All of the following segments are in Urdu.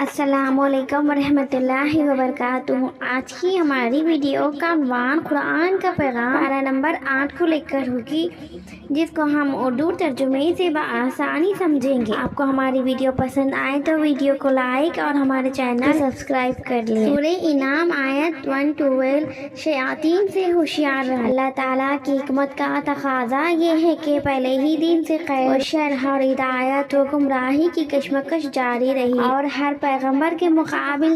السلام علیکم ورحمۃ اللہ وبرکاتہ۔ آج کی ہماری ویڈیو کا عنوان قرآن کا پیغام پارہ نمبر 8 کو لے کر ہوگی، جس کو ہم اردو ترجمے سے بآسانی سمجھیں گے۔ آپ کو ہماری ویڈیو پسند آئے تو ویڈیو کو لائک اور ہمارے چینل کو سبسکرائب کر لیں۔ سورہ انعام آیت 112، شیاطین سے ہوشیار رہو۔ اللہ تعالیٰ کی حکمت کا تقاضا یہ ہے کہ پہلے ہی دن سے خیر و شر اور ہدایت و گمراہی کی کشمکش جاری رہی اور ہر پیغمبر کے مقابل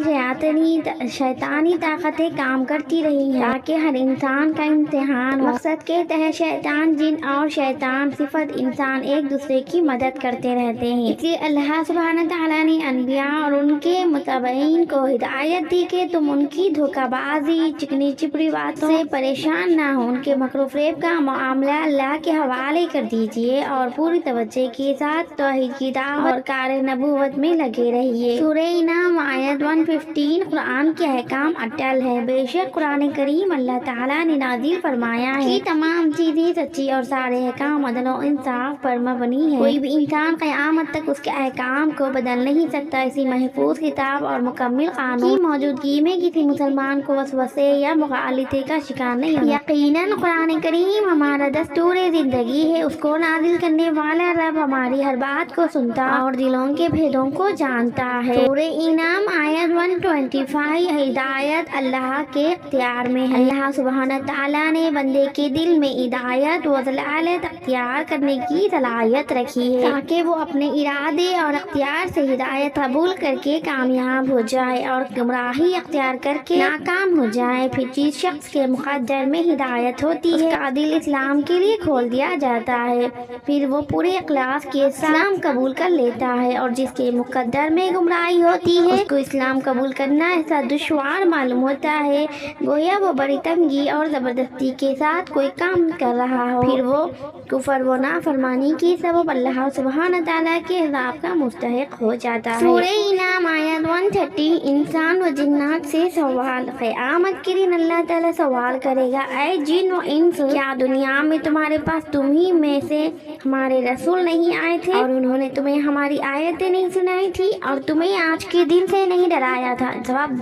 شیطانی طاقتیں کام کرتی رہی ہیں، تاکہ ہر انسان کا امتحان مقصد کے تحت شیطان جن اور شیطان صفت انسان ایک دوسرے کی مدد کرتے رہتے ہیں۔ اس لیے اللہ سبحانہ تعالیٰ نے انبیاء اور ان کے متبعین کو ہدایت دی کہ تم ان کی دھوکہ بازی، چکنی چپڑی باتوں سے پریشان نہ ہو۔ ان کے مکر و فریب کا معاملہ اللہ کے حوالے کر دیجیے اور پوری توجہ کے ساتھ توحید کی دعوت اور کار نبوت میں لگے رہیے۔ سورہ انعام آیت 115، قرآن کے احکام اٹل ہے۔ بے شک قرآن کریم اللہ تعالیٰ نے نازل فرمایا ہے کہ تمام چیزیں سچی اور سارے احکام عدل و انصاف پر مبنی ہے۔ کوئی بھی انسان قیامت تک اس کے احکام کو بدل نہیں سکتا۔ اسی محفوظ کتاب اور مکمل قانون کی موجودگی میں کسی مسلمان کو وسوسے یا مغالطے کا شکار نہیں ہونا۔ یقیناً قرآن کریم ہمارا دستور زندگی ہے۔ اس کو نازل کرنے والا رب ہماری ہر بات کو سنتا اور دلوں کے بھیدوں کو جانتا ہے۔ سورہ انعام آیت 125، ہدایت اللہ کے اختیار میں ہے۔ اللہ سبحانہ تعالیٰ نے بندے کے دل میں ہدایت و ضلالت اختیار کرنے کی صلاحیت رکھی ہے، تاکہ وہ اپنے ارادے اور اختیار سے ہدایت قبول کر کے کامیاب ہو جائے اور گمراہی اختیار کر کے ناکام ہو جائے۔ پھر جس شخص کے مقدر میں ہدایت ہوتی ہے، اس کا دل اسلام کے لیے کھول دیا جاتا ہے، پھر وہ پورے اخلاص کے ساتھ اسلام قبول کر لیتا ہے، اور جس کے مقدر میں گمراہی ہوتی ہے، اس کو اسلام قبول کرنا ایسا دشوار معلوم ہوتا ہے گویا وہ بڑی تنگی اور زبردستی کے ساتھ کوئی کام کر رہا ہو، پھر وہ کفر و نافرمانی کی سبب اللہ سبحانہ تعالیٰ کے عذاب کا مستحق ہو جاتا ہے۔ سورہ انعام آیت 130، انسان و جنات سے سوال۔ قیامت کے دن اللہ تعالیٰ سوال کرے گا، اے جن و انس، کیا دنیا میں تمہارے پاس تمہیں میں سے ہمارے رسول نہیں آئے تھے اور انہوں نے تمہیں ہماری آیتیں نہیں سنائی تھی اور تمہیں آج کے دن سے نہیں ڈرایا تھا؟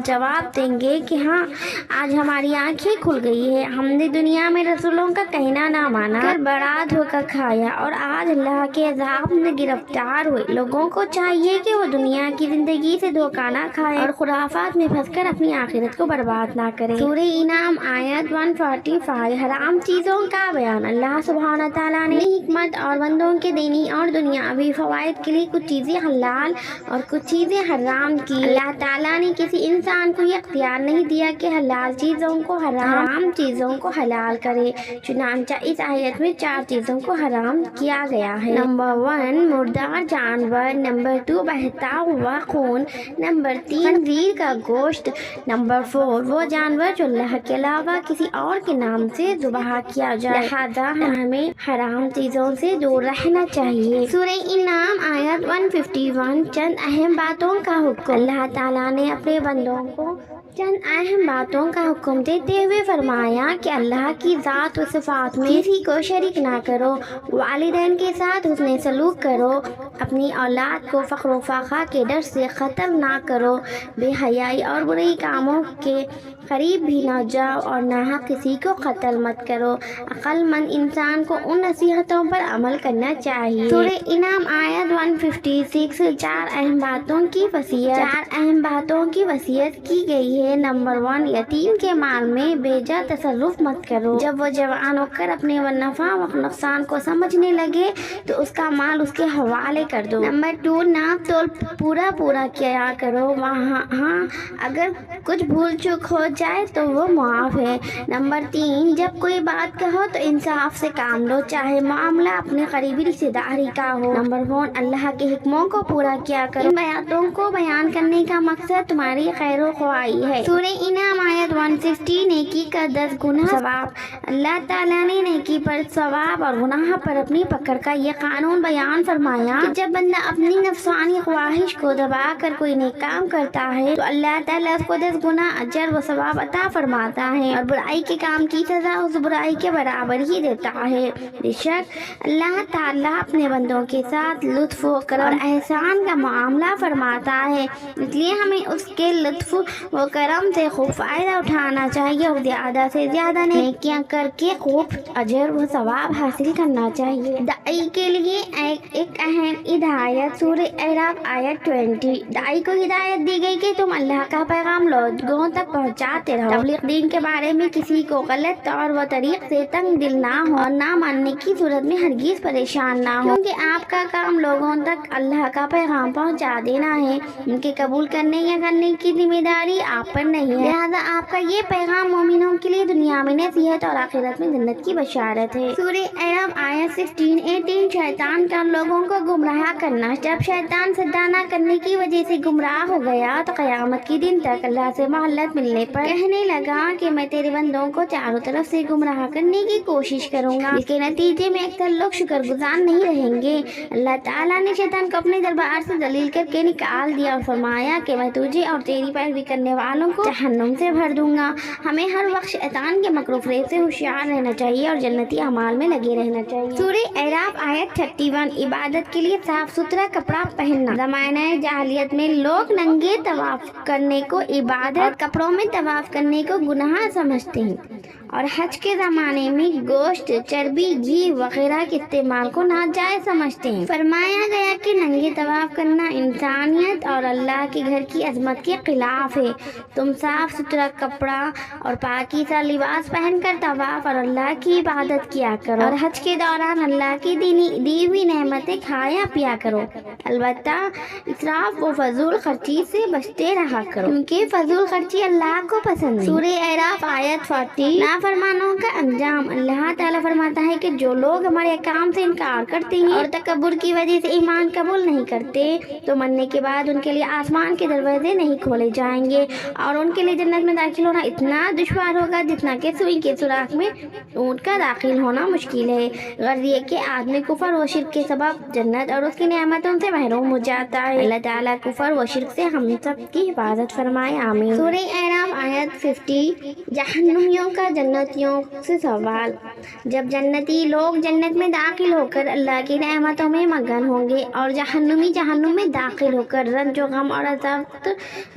جواب دیں گے کہ ہاں، آج ہماری آنکھیں کھل گئی ہے۔ ہم نے دنیا میں رسولوں کا کہنا نہ مانا کر بڑا دھوکہ کھایا اور آج اللہ کے عذاب میں گرفتار ہوئے۔ لوگوں کو چاہیے کہ وہ دنیا کی زندگی سے دھوکہ نہ کھائے اور خرافات میں پھنس کر اپنی آخرت کو برباد نہ کرے۔ سورہ انعام آیت 145، حرام چیزوں کا بیان۔ اللہ سبحانہ تعالیٰ نے حکمت اور بندوں کے دینی اور دنیاوی فوائد کے لیے کچھ چیزیں حلال اور کچھ چیزیں حرام کی۔ اللہ تعالیٰ نے کسی انسان کو یہ اختیار نہیں دیا کہ حلال چیزوں کو حرام چیزوں کو حلال کرے، چنانچہ اس آیت میں 4 چیزوں کو حرام کیا گیا ہے۔ نمبر 1، مردار جانور۔ نمبر 2، بہتا ہوا خون۔ نمبر 3، خنزیر کا گوشت۔ نمبر 4، وہ جانور جو اللہ کے علاوہ کسی اور کے نام سے ذبح کیا جائے۔ لہذا ہمیں حرام چیزوں سے دور رہنا چاہیے۔ سورہ انعام آیت 151، چند اہم باتوں کا حکم۔ اللہ تعالیٰ نے اپنے بندوں کو چند اہم باتوں کا حکم دیتے ہوئے فرمایا کہ اللہ کی ذات و صفات میں کسی کو شریک نہ کرو، والدین کے ساتھ حسن سلوک کرو، اپنی اولاد کو فخر و فخر کے ڈر سے قتل نہ کرو، بے حیائی اور برے کاموں کے قریب بھی نہ جاؤ اور ناحق کسی کو قتل مت کرو۔ عقل مند انسان کو ان نصیحتوں پر عمل کرنا چاہیے۔ سورہ انعام آیت 156، 4 اہم باتوں کی وصیت۔ 4 اہم باتوں کی وصیت کی گئی ہے۔ نمبر 1، یتیم کے مال میں بے جا تصرف مت کرو۔ جب وہ جوان ہو کر اپنے نفع و نقصان کو سمجھنے لگے تو اس کا مال اس کے حوالے کر دو۔ نمبر 2، ناپ تول پورا کیا کرو، وہاں اگر کچھ بھول چوک ہو جائے تو وہ معاف ہے۔ نمبر 3، جب کوئی بات کہو تو انصاف سے کام لو، چاہے معاملہ اپنے قریبی رشتہ داری کا ہو۔ نمبر 4، اللہ کے حکموں کو پورا کیا کرو۔ ان باتوں کو بیان کرنے کا مقصد تمہاری خیر و خواہی ہے۔ سورہ انعام آیت 160، نیکی کا 10 گنا ثواب۔ اللہ تعالیٰ نے نیکی پر ثواب اور گناہ پر اپنی پکڑ کا یہ قانون بیان فرمایا کہ جب بندہ اپنی نفسانی خواہش کو دبا کر کوئی نیک کام کرتا ہے تو اللہ تعالیٰ اس کو 10 گنا اجر و ثواب عطا فرماتا ہے اور برائی کے کام کی سزا اس برائی کے برابر ہی دیتا ہے۔ بے شک اللہ تعالیٰ اپنے بندوں کے ساتھ لطف و کرم اور احسان کا معاملہ فرماتا آتا ہے، اس لیے ہمیں اس کے لطف و کرم سے خوب فائدہ اٹھانا چاہیے اور زیادہ سے زیادہ نیکیاں کر کے خوب اجر و ثواب حاصل کرنا چاہیے۔ داعی کے لیے ایک اہم ہدایت سورہ اعراف آیت 20۔ داعی کو ہدایت دی گئی کہ تم اللہ کا پیغام لوگوں تک پہنچاتے رہو۔ تبلیغ دین کے بارے میں کسی کو غلط طور و طریق سے تنگ دل نہ ہو اور نہ ماننے کی صورت میں ہرگز پریشان نہ ہو، کیونکہ آپ کا کام لوگوں تک اللہ کا پیغام پہنچا دینا ہے، ان کے قبول کرنے یا کرنے کی ذمہ داری آپ پر نہیں ہے۔ لہٰذا آپ کا یہ پیغام مومنوں کے لیے دنیا میں نصیحت اور آخرت میں جنت کی بشارت ہے۔ سورہ اعراف آیت 16-18۔ شیطان کا لوگوں کو گمراہ کرنا۔ جب شیطان سجدہ نہ کرنے کی وجہ سے گمراہ ہو گیا تو قیامت کے دن تک اللہ سے مہلت ملنے پر کہنے لگا کہ میں تیرے بندوں کو چاروں طرف سے گمراہ کرنے کی کوشش کروں گا، اس کے نتیجے میں اکثر لوگ شکر گزار نہیں رہیں گے۔ اللہ تعالیٰ نے شیطان کو اپنے دربار سے ذلیل کر کے نکال دیا اور فرمایا کہ میں تجھے اور تیری پیروی کرنے والوں کو جہنم سے بھر دوں گا۔ ہمیں ہر وقت شیطان کے مکر و فریب سے ہوشیار رہنا چاہیے اور جنتی اعمال میں لگے رہنا چاہیے۔ سورہ اعراف آیت 31۔ عبادت کے لیے صاف ستھرا کپڑا پہننا۔ زمانہ جاہلیت میں لوگ ننگے طواف کرنے کو عبادت اور کپڑوں میں طواف کرنے کو گناہ سمجھتے ہیں، اور حج کے زمانے میں گوشت، چربی، گھی وغیرہ کے استعمال کو ناجائز سمجھتے ہیں۔ فرمایا گیا کہ ننگے طواف کرنا انسانیت اور اللہ کے گھر کی عظمت کے خلاف ہے۔ تم صاف ستھرا کپڑا اور پاکیزہ لباس پہن کر طواف اور اللہ کی عبادت کیا کرو، اور حج کے دوران اللہ کی دی ہوئی نعمتیں کھایا پیا کرو۔ البتہ اسراف و فضول خرچی سے بچتے رہا کرو، کیونکہ فضول خرچی اللہ کو پسند ہے۔ سورہ اعراف آیت 40۔ نافرمانوں کا انجام۔ اللہ تعالیٰ فرماتا ہے کہ جو لوگ ہمارے احکام سے انکار کرتے ہیں اور تکبر کی وجہ سے ایمان قبول نہیں کرتے تو مرنے کے بعد ان کے لیے آسمان کے دروازے نہیں کھولے جائیں گے، اور ان کے لیے جنت میں داخل ہونا اتنا دشوار ہوگا جتنا کہ سوئی کے سوراخ میں اونٹ کا داخل ہونا مشکل ہے۔ غرض یہ کہ آدمی کفر و شرک کے سبب جنت اور اس کی نعمتوں سے محروم ہو جاتا ہے۔ اللہ تعالیٰ کفر و شرک سے ہم سب کی حفاظت فرمائے، آمین۔ سورہ اعراف آیت 50۔ جہنمیوں کا جنتیوں سے سوال۔ جب جنتی لوگ جنت میں داخل ہو کر اللہ کی نعمتوں میں مگن ہوں گے اور جہنمی جہنم میں داخل ہو کر رنج و غم اور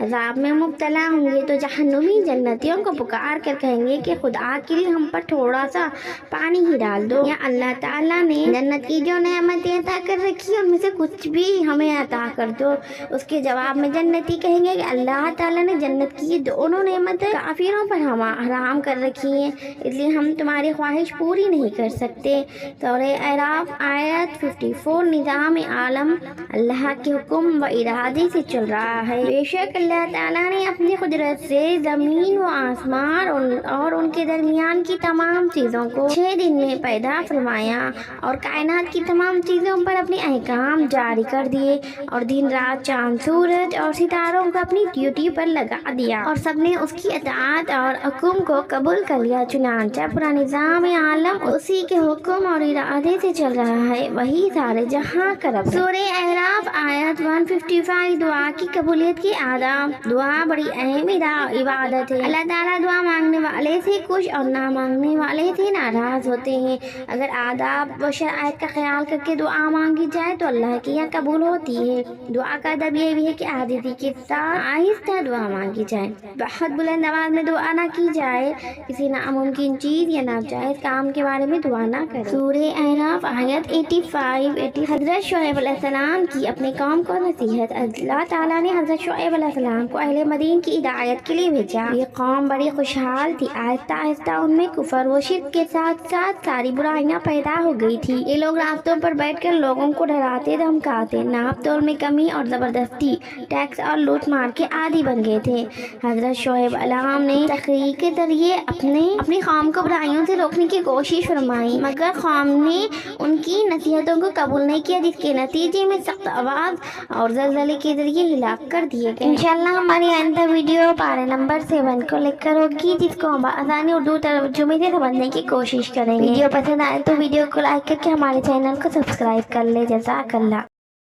عذاب میں مبتلا ہوں گے تو جہنمی جنتیوں کو پکار کر کہیں گے کہ خدا کے لیے ہم پر تھوڑا سا پانی ہی ڈال دو، یا اللہ تعالیٰ نے جنت کی جو نعمتیں عطا کر رکھی ان میں سے کچھ بھی ہمیں عطا کر دو۔ اس کے جواب میں جنتی کہیں گے کہ اللہ تعالیٰ نے جنت کی دونوں نعمتیں کافروں پر حرام کر رکھی ہیں، اس لیے ہم تمہاری خواہش پوری نہیں کر سکتے۔ سورہ اعراف آیت 54۔ نظام عالم اللہ کے حکم و ارادے سے چل رہا ہے۔ بے شک اللہ تعالیٰ نے اپنی قدرت سے زمین و آسمان اور ان کے درمیان کی تمام چیزوں کو 6 دن میں پیدا فرمایا اور کائنات کی تمام چیزوں پر اپنے احکام جاری کر دیے، اور دن رات، چاند، سورج اور ستاروں کو اپنی ڈیوٹی پر لگا دیا، اور سب نے اس کی اطاعت اور حکم کو قبول کر لیا۔ چنانچہ پورا نظام عالم اسی کے حکم اور ارادے سے چل رہا ہے، وہی سارے جہاں کا رب۔ سورہ اعراف آیت 155۔ دعا کی قبولیت کے آداب۔ دعا بڑی اہم عبادت ہے۔ اللہ تعالیٰ دعا مانگنے والے سے خوش اور نہ مانگنے والے سے ناراض ہوتے ہیں۔ اگر آداب و شرائط کا خیال کر کے دعا مانگی جائے تو اللہ کی یہاں قبول ہوتی ہے۔ دعا کا ادب یہ بھی ہے کہ عاجزی کے ساتھ آہستہ دعا مانگی جائے، بہت بلند آواز میں دعا نہ کی جائے، کسی ناممکن چیز یا ناجائز کام کے بارے میں دعا نہ کرے۔ سورہ اعراف آیت 85۔ حضرت شعیب علیہ السلام کی اپنے قوم کو نصیحت۔ اللہ تعالیٰ نے حضرت شعیب علیہ السلام کو اہل مدین کی ہدایت کے لیے بھیجا۔ یہ قوم بڑی خوشحال تھی، آہستہ آہستہ ان میں کفر و شرک کے ساتھ ساتھ ساری برائیاں پیدا ہو گئی تھی۔ یہ لوگ راستوں پر بیٹھ کر لوگوں کو ڈراتے دھمکاتے، ناپ تول میں کمی اور زبردستی، ٹیکس اور لوٹ مار کے عادی بن گئے تھے۔ حضرت شعیب علیہ السلام نے تقریر کے ذریعے اپنی قوم کو برائیوں سے روکنے کی کوشش فرمائی، مگر قوم نے ان کی نصیحتوں کو قبول نہیں کیا، جس کے نتیجے میں سخت آواز اور زلزلے کے ذریعے ہلاک کر دیے گئے۔ انشاءاللہ ہماری آئندہ ویڈیو پارے نمبر 7 کو لے کر ہوگی، جس کو ہم آسانی اردو ترجمے سے سمجھنے کی کوشش کریں گے۔ ویڈیو پسند آئے تو ویڈیو کو لائک کر کے ہمارے چینل کو سبسکرائب کر لیں۔ جزاک اللہ۔